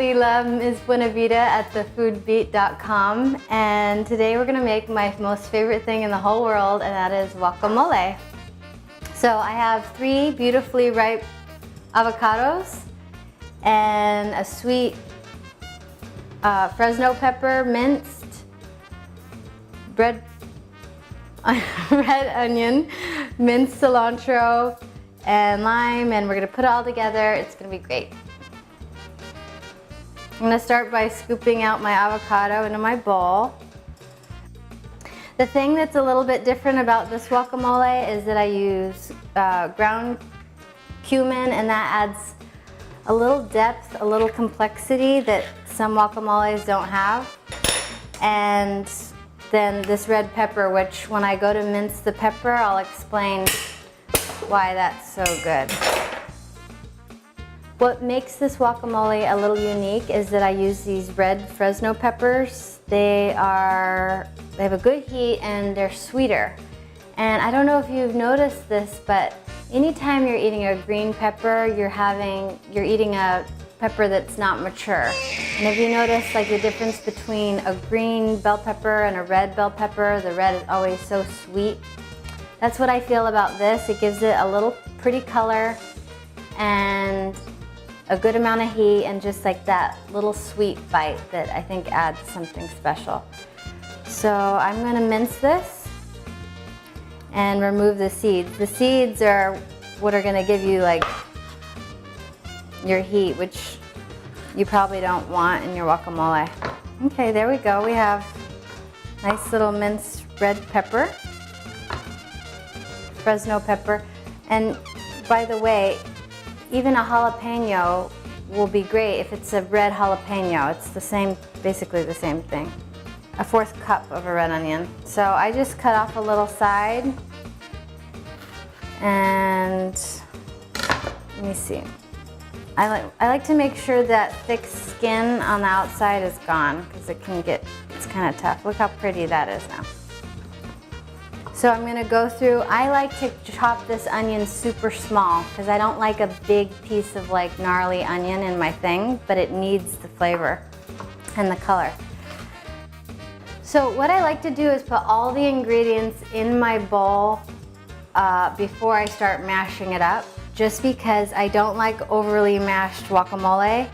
Leila, Ms Buena Vida at thefoodbeat.com, and today we're going to make my most favorite thing in the whole world, and that is guacamole. So I have 3 beautifully ripe avocados and a sweet Fresno pepper minced, red onion, minced cilantro, and lime, and we're going to put it all together. It's going to be great. I'm going to start by scooping out my avocado into my bowl. The thing that's a little bit different about this guacamole is that I use ground cumin, and that adds a little depth, a little complexity that some guacamoles don't have. And then this red pepper, which when I go to mince the pepper, I'll explain why that's so good. What makes this guacamole a little unique is that I use these red Fresno peppers. They have a good heat and they're sweeter. And I don't know if you've noticed this, but anytime you're eating a green pepper, you're eating a pepper that's not mature. And if you notice like the difference between a green bell pepper and a red bell pepper, the red is always so sweet. That's what I feel about this. It gives it a little pretty color and a good amount of heat, and just like that little sweet bite that I think adds something special. So I'm going to mince this and remove the seeds. The seeds are what are going to give you like your heat, which you probably don't want in your guacamole. Okay, there we go. We have nice little minced red pepper, Fresno pepper, and by the way, even a jalapeno will be great if it's a red jalapeno. It's the same, basically the same thing. A 4th cup of a red onion. So I just cut off a little side, and let me see. I like to make sure that thick skin on the outside is gone, because it's kind of tough. Look how pretty that is now. So I'm going to go through, I like to chop this onion super small because I don't like a big piece of like gnarly onion in my thing, but it needs the flavor and the color. So what I like to do is put all the ingredients in my bowl before I start mashing it up, just because I don't like overly mashed guacamole.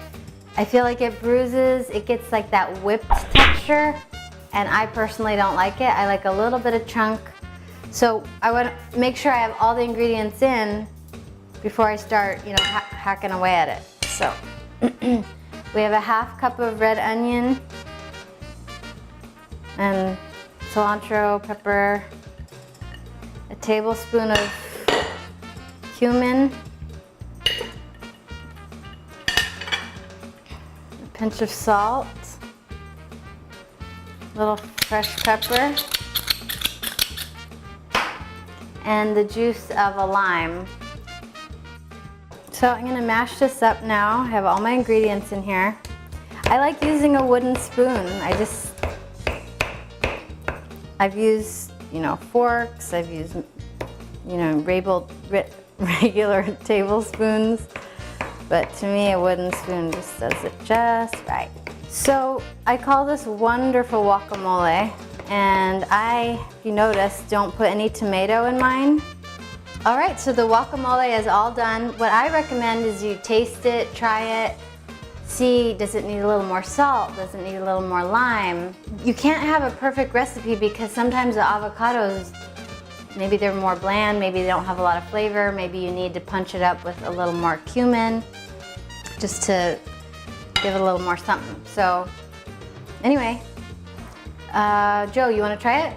I feel like it bruises, it gets like that whipped texture, and I personally don't like it. I like a little bit of chunk. So I want to make sure I have all the ingredients in before I start, hacking away at it. So we have a 1/2 cup of red onion and cilantro, pepper, a tablespoon of cumin, a pinch of salt, a little fresh pepper, and the juice of a lime. So I'm going to mash this up now. I have all my ingredients in here. I like using a wooden spoon. I've used, forks, I've used, regular tablespoons, but to me a wooden spoon just does it just right. So I call this wonderful guacamole. And if you notice, don't put any tomato in mine. All right, so the guacamole is all done. What I recommend is you taste it, try it, see, does it need a little more salt? Does it need a little more lime? You can't have a perfect recipe because sometimes the avocados, maybe they're more bland, maybe they don't have a lot of flavor, maybe you need to punch it up with a little more cumin just to give it a little more something. So anyway, Joe, you want to try it?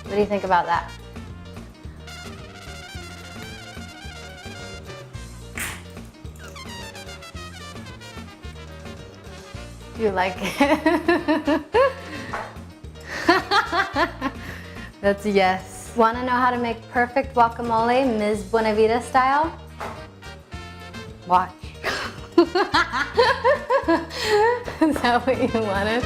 What do you think about that? You like it? That's a yes. Want to know how to make perfect guacamole, Ms Buena Vida style? Watch. Is that what you wanted?